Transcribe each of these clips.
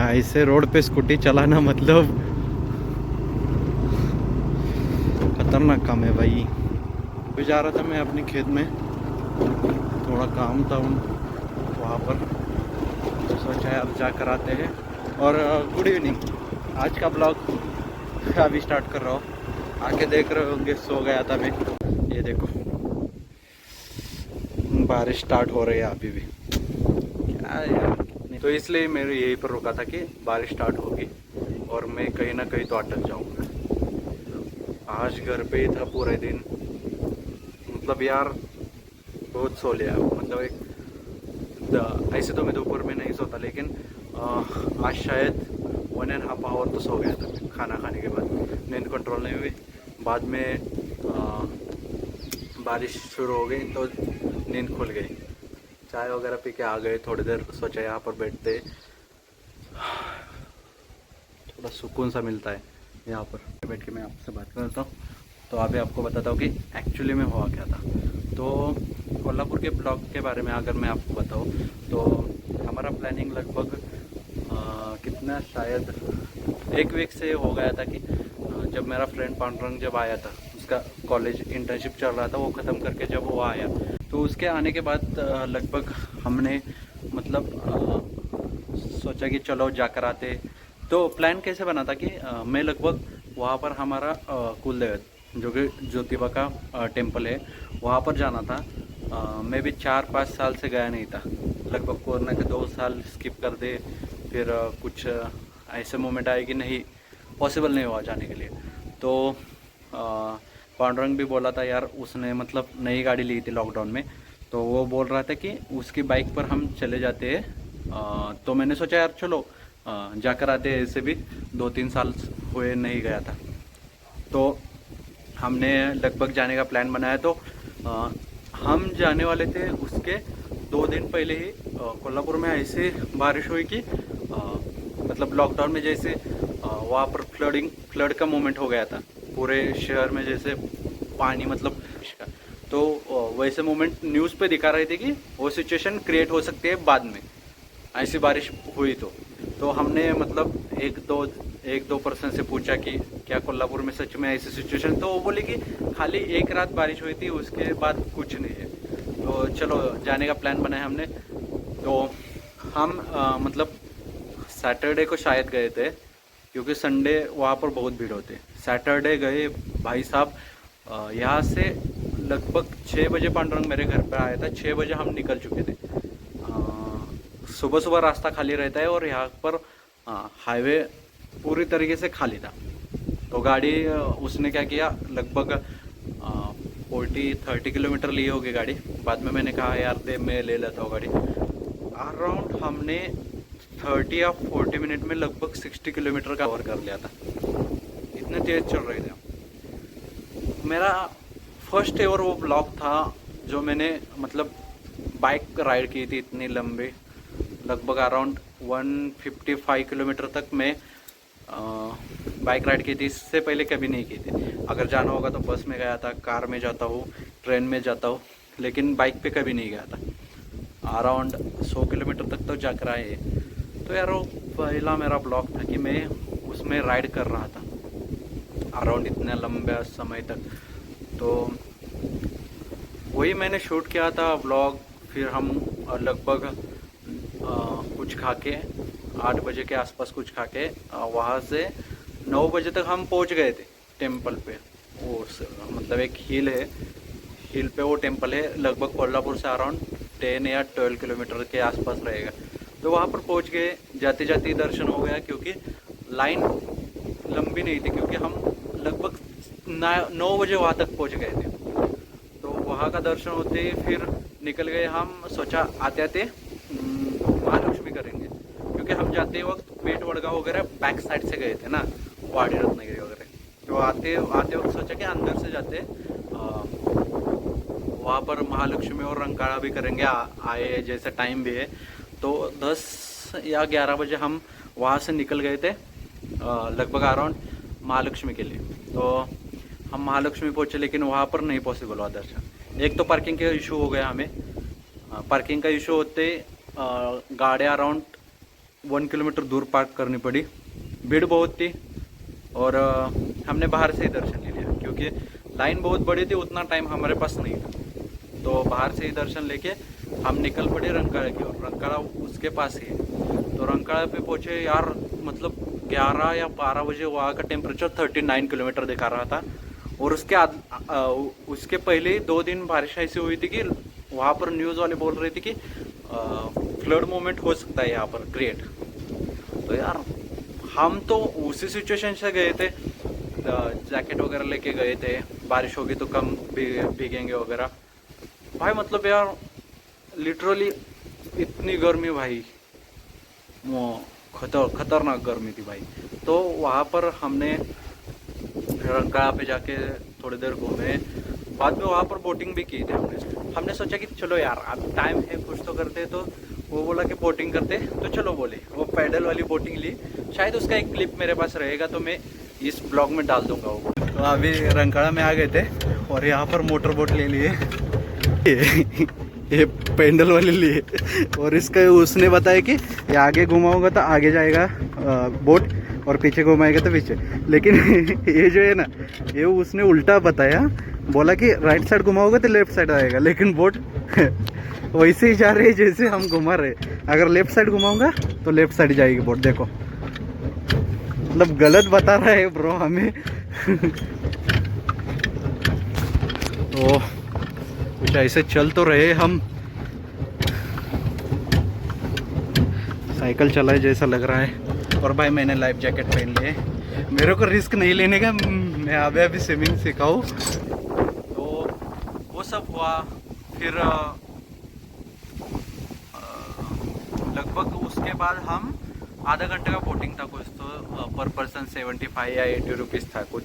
ऐसे रोड पे स्कूटी चलाना मतलब खतरनाक काम है भाई। अभी जा रहा था मैं अपने खेत में, थोड़ा काम था वहाँ पर, तो सोचा अब जा कर आते हैं। और गुड इवनिंग, आज का ब्लॉग अभी स्टार्ट कर रहा हूँ। आके देख रहे होंगे, सो गया था मैं। ये देखो बारिश स्टार्ट हो रही है अभी भी। क्या यार, तो इसलिए मेरे यहीं पर रुका था कि बारिश स्टार्ट होगी और मैं कहीं ना कहीं तो अटक जाऊंगा। आज घर पे ही था पूरे दिन, मतलब यार बहुत सो लिया। मतलब ऐसे तो मैं दोपहर में नहीं सोता, लेकिन आज शायद 1.5 आवर तो सो गया था मैं खाना खाने के बाद। नींद कंट्रोल नहीं हुई, बाद में बारिश शुरू हो गई तो नींद खुल गई। चाय वगैरह पी के आ गए, थोड़ी देर सोचा यहाँ पर बैठते, थोड़ा सुकून सा मिलता है यहाँ पर बैठ के। मैं आपसे बात करता हूँ, तो अभी आपको बताता हूँ कि एक्चुअली में हुआ क्या था। तो कोल्हापुर के ब्लॉग के बारे में अगर मैं आपको बताऊँ तो हमारा प्लानिंग लगभग कितना, शायद 1 वीक से हो गया था कि जब मेरा फ्रेंड पांडुरंग जब आया था, उसका कॉलेज इंटर्नशिप चल रहा था, वो ख़त्म करके जब वो आया तो उसके आने के बाद लगभग हमने मतलब सोचा कि चलो जाकर आते। तो प्लान कैसे बना था कि मैं लगभग वहाँ पर हमारा कुलदेव जो कि ज्योतिबा का टेम्पल है, वहाँ पर जाना था। मैं भी 4-5 साल से गया नहीं था, लगभग कोरोना के 2 साल स्किप कर दे। फिर कुछ ऐसे मोमेंट आए कि नहीं, पॉसिबल नहीं हुआ जाने के लिए। तो पांडुरंग भी बोला था यार, उसने मतलब नई गाड़ी ली थी लॉकडाउन में, तो वो बोल रहा था कि उसकी बाइक पर हम चले जाते हैं। तो मैंने सोचा यार चलो जाकर आते हैं, ऐसे भी 2-3 साल हुए नहीं गया था। तो हमने लगभग जाने का प्लान बनाया। तो हम जाने वाले थे, उसके 2 दिन पहले ही कोल्हापुर में ऐसे बारिश हुई कि मतलब लॉकडाउन में जैसे वहाँ पर फ्लड का मोमेंट हो गया था पूरे शहर में, जैसे पानी मतलब का। तो वैसे मोमेंट न्यूज़ पे दिखा रहे थे कि वो सिचुएशन क्रिएट हो सकती है बाद में, ऐसी बारिश हुई तो हमने मतलब एक दो पर्सन से पूछा कि क्या कोल्हापुर में सच में ऐसी सिचुएशन, तो वो बोले कि खाली एक रात बारिश हुई थी, उसके बाद कुछ नहीं है। तो चलो जाने का प्लान बनाया हमने। तो हम मतलब सैटरडे को शायद गए थे, क्योंकि संडे वहाँ पर बहुत भीड़ होती है। सैटरडे गए भाई साहब, यहाँ से लगभग 6 बजे पांडुरंग मेरे घर पर आया था, 6 बजे हम निकल चुके थे। सुबह सुबह रास्ता खाली रहता है और यहाँ पर हाईवे पूरी तरीके से खाली था। तो गाड़ी उसने क्या किया, लगभग 40-30 किलोमीटर लिए होगी गाड़ी। बाद में मैंने कहा यार दे, मैं ले लेता हूँ गाड़ी। अराउंड हमने 30 या 40 मिनट में लगभग 60 किलोमीटर का कवर कर लिया था, इतने तेज चल रहे थे। मेरा फर्स्ट एवर वो ब्लॉग था जो मैंने मतलब बाइक राइड की थी इतनी लंबी, लगभग अराउंड 155 किलोमीटर तक मैं बाइक राइड की थी। इससे पहले कभी नहीं की थी। अगर जाना होगा तो बस में गया था, कार में जाता हूँ, ट्रेन में जाता हूँ, लेकिन बाइक पे कभी नहीं गया था। अराउंड 100 किलोमीटर तक तो जाकर आए। तो यार वो पहला मेरा ब्लॉग था कि मैं उसमें राइड कर रहा था अराउंड इतने लंबे समय तक। तो वही मैंने शूट किया था ब्लॉग। फिर हम लगभग कुछ खा के 8 बजे के आसपास कुछ खा के वहाँ से 9 बजे तक हम पहुँच गए थे टेम्पल पे। वो मतलब एक हिल है, हिल पे वो टेम्पल है, लगभग कोल्हापुर से अराउंड 10 या 12 किलोमीटर के आसपास रहेगा। तो वहाँ पर पहुँच गए, जाते जाते दर्शन हो गया, क्योंकि लाइन लंबी नहीं थी, क्योंकि हम लगभग 9 बजे वहाँ तक पहुँच गए थे। तो वहाँ का दर्शन होते ही फिर निकल गए हम। सोचा आते आते महालक्ष्मी करेंगे, क्योंकि हम जाते वक्त पेट वड़गा वगैरह बैक साइड से गए थे ना, वाड़ी रत्नागिरी वगैरह। तो आते वक्त सोचा कि अंदर से जाते वहाँ पर महालक्ष्मी और रंकाड़ा भी करेंगे। आए जैसे टाइम भी है। तो 10 या 11 बजे हम वहाँ से निकल गए थे लगभग अराउंड महालक्ष्मी के लिए। तो हम महालक्ष्मी पहुँचे, लेकिन वहाँ पर नहीं पॉसिबल हुआ दर्शन। एक तो पार्किंग का इशू हो गया हमें। पार्किंग का इशू होते गाड़ियाँ अराउंड 1 किलोमीटर दूर पार्क करनी पड़ी, भीड़ बहुत थी और हमने बाहर से ही दर्शन ले लिया क्योंकि लाइन बहुत बड़ी थी, उतना टाइम हमारे पास नहीं था। तो बाहर से ही दर्शन लेके हम निकल पड़े रंकाड़ा की ओर। रंकाड़ा उसके पास ही है। तो रंकाड़ा पे पहुँचे यार, मतलब 11 या 12 बजे वहाँ का टेम्परेचर 39 किलोमीटर दिखा रहा था। और उसके पहले ही 2 दिन बारिश ऐसी हुई थी कि वहाँ पर न्यूज़ वाले बोल रहे थे कि फ्लड मोमेंट हो सकता है यहाँ पर क्रिएट। तो यार हम तो उसी सिचुएशन से गए थे, जैकेट वगैरह लेके गए थे, बारिश होगी तो कम भीगेंगे वगैरह। भाई मतलब यार लिटरली इतनी गर्मी भाई, वो खतरनाक गर्मी थी भाई। तो वहाँ पर हमने रंकाड़ा पे जाके थोड़ी देर घूमे, बाद में वहाँ पर बोटिंग भी की थी हमने सोचा कि चलो यार अब टाइम है कुछ तो करते। तो वो बोला कि बोटिंग करते, तो चलो बोले। वो पैडल वाली बोटिंग ली, शायद उसका एक क्लिप मेरे पास रहेगा तो मैं इस ब्लॉग में डाल दूंगा वो। तो अभी रंकाड़ा में आ गए थे और यहाँ पर मोटर बोट ले लिए ये पैडल वाले लिए। और इसका उसने बताया कि ये आगे घुमाऊंगा तो आगे जाएगा बोट और पीछे घुमाएगा तो पीछे। लेकिन ये जो है ना, ये उसने उल्टा बताया, बोला कि राइट साइड घुमाओगे तो लेफ्ट साइड आएगा, लेकिन बोट वैसे ही जा रही है जैसे हम घुमा रहे। अगर लेफ्ट साइड घुमाऊंगा तो लेफ्ट साइड जाएगी बोट। देखो मतलब गलत बता रहा है ब्रो हमें। तो कुछ ऐसे चल तो रहे हम, साइकिल चलाए जैसा लग रहा है। और भाई मैंने लाइफ जैकेट पहन लिए, मेरे को रिस्क नहीं लेने का, मैं अभी स्विमिंग सिखाऊँ। तो वो सब हुआ। फिर लगभग उसके बाद हम आधा घंटे का बोटिंग था कुछ, तो पर पर्सन 75 या 80 रुपीज़ था कुछ।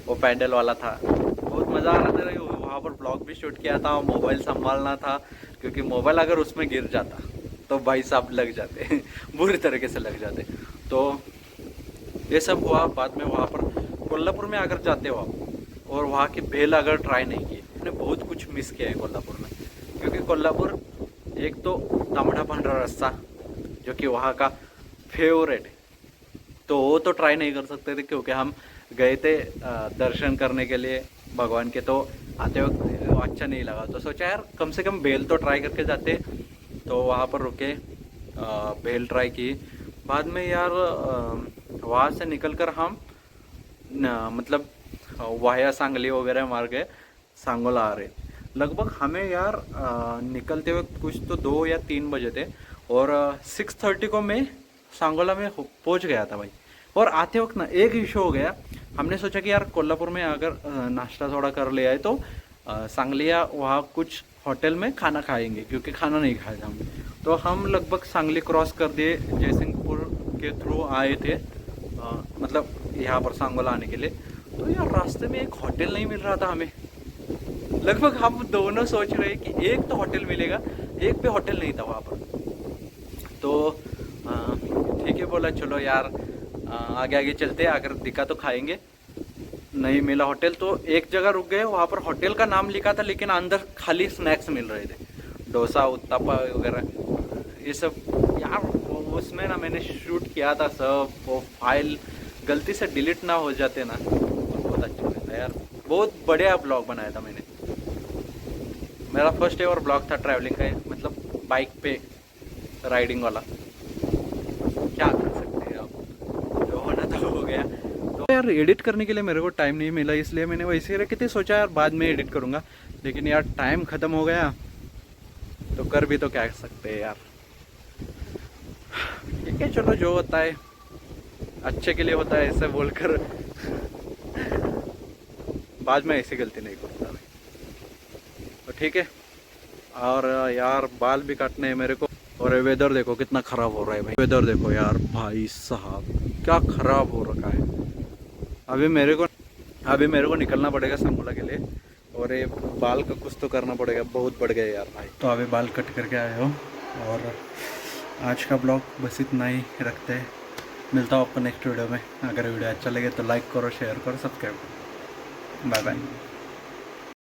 वो पैडल वाला था, बहुत मज़ा आ रहा था। वहाँ पर ब्लॉग भी शूट किया था, मोबाइल संभालना था क्योंकि मोबाइल अगर उसमें गिर जाता तो भाई साहब लग जाते बुरी तरीके से लग जाते। तो ये सब हुआ। बाद में वहाँ पर कोल्हापुर में अगर जाते हो आप और वहाँ की भेल अगर ट्राई नहीं की, मैंने बहुत कुछ मिस किया है कोल्हापुर में। क्योंकि कोल्हापुर एक तो तांबडा पांढरा रस्सा जो कि वहाँ का फेवरेट है, तो वो तो ट्राई नहीं कर सकते थे क्योंकि हम गए थे दर्शन करने के लिए भगवान के। तो आते वक्त अच्छा नहीं लगा, तो सोचा यार कम से कम भेल तो ट्राई करके जाते। तो वहाँ पर रुके, भेल ट्राई की। बाद में यार वहाँ से निकलकर हम मतलब वाया सांगली वगैरह मार गए, सांगोला आ रहे। लगभग हमें यार निकलते वक्त कुछ तो 2 या 3 बजे थे और 6:30 को मैं सांगोला में पहुंच गया था भाई। और आते वक्त ना एक इशू हो गया, हमने सोचा कि यार कोल्हापुर में अगर नाश्ता थोड़ा कर ले आए तो सांगलिया वहाँ कुछ होटल में खाना खाएंगे, क्योंकि खाना नहीं खाया था हमने। तो हम लगभग सांगली क्रॉस कर दिए, जयसिंहपुर के थ्रू आए थे मतलब यहाँ पर सांगोला आने के लिए। तो यार रास्ते में एक होटल नहीं मिल रहा था हमें। लगभग हम दोनों सोच रहे कि एक तो होटल मिलेगा, एक पे होटल नहीं था वहाँ पर। तो ठीक है बोला चलो यार आगे आगे चलते, अगर दिखा तो खाएंगे। नहीं मिला होटल तो एक जगह रुक गए, वहाँ पर होटल का नाम लिखा था लेकिन अंदर खाली स्नैक्स मिल रहे थे, डोसा उत्तपा वगैरह ये सब। यार उसमें ना मैंने शूट किया था सब, वो फाइल गलती से डिलीट ना हो जाते ना तो बहुत अच्छा लगता यार। बहुत बढ़िया ब्लॉग बनाया था मैंने, मेरा फर्स्ट एवर ब्लॉग था ट्रैवलिंग का, मतलब बाइक पे राइडिंग वाला। क्या कर सकते हैं आप, जो होना था हो गया। तो यार एडिट करने के लिए मेरे को टाइम नहीं मिला, इसलिए मैंने वैसे ही रखे थे, सोचा यार बाद में एडिट करूँगा। लेकिन यार टाइम ख़त्म हो गया तो कर भी तो क्या सकते हैं यार। ठीक है चलो, जो होता है अच्छे के लिए होता है, ऐसे बोलकर बाद में ऐसी गलती नहीं करता मैं। तो ठीक है। और यार बाल भी काटने हैं मेरे को। और वेदर देखो कितना ख़राब हो रहा है भाई, वेदर देखो यार भाई साहब क्या ख़राब हो रखा है। अभी मेरे को निकलना पड़ेगा सांगोला के लिए, और ये बाल का कुछ तो करना पड़ेगा, बहुत बढ़ गए यार भाई। तो अभी बाल कट करके आए हो, और आज का ब्लॉग बस इतना ही रखते हैं। मिलता हूँ आपको नेक्स्ट वीडियो में। अगर वीडियो अच्छा लगे तो लाइक करो, शेयर करो, सब्सक्राइब करो। Bye bye.